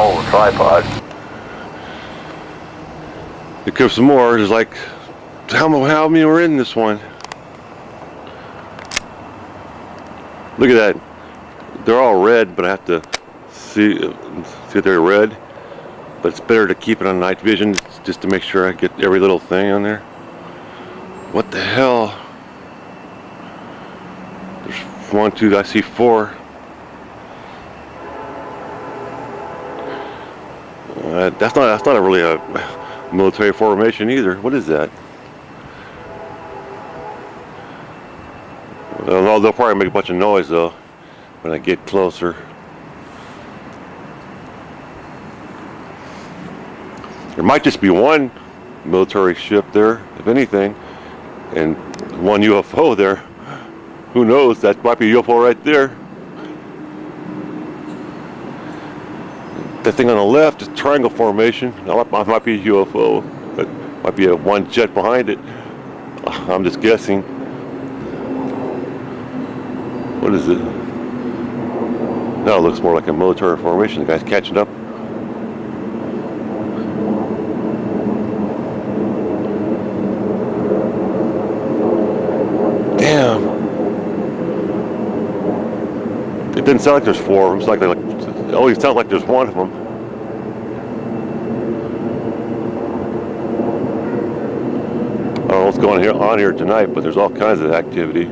hold of a tripod. Here comes some more. There's like, how many were in this one? Look at that. They're all red, but I have to see if they're red. But it's better to keep it on night vision just to make sure I get every little thing on there. What the hell? There's 1, 2, I see 4. That's not a really a military formation either. What is that? Well, they'll probably make a bunch of noise though when I get closer. There might just be one military ship there, if anything, and one UFO there. Who knows? That might be a UFO right there. That thing on the left is triangle formation. That might be a UFO. That might be a one jet behind it. I'm just guessing. What is it? Now it looks more like a military formation. The guy's catching up. Damn. It didn't sound like there's 4. It always sounds like there's one of them. I don't know what's going on here tonight, but there's all kinds of activity.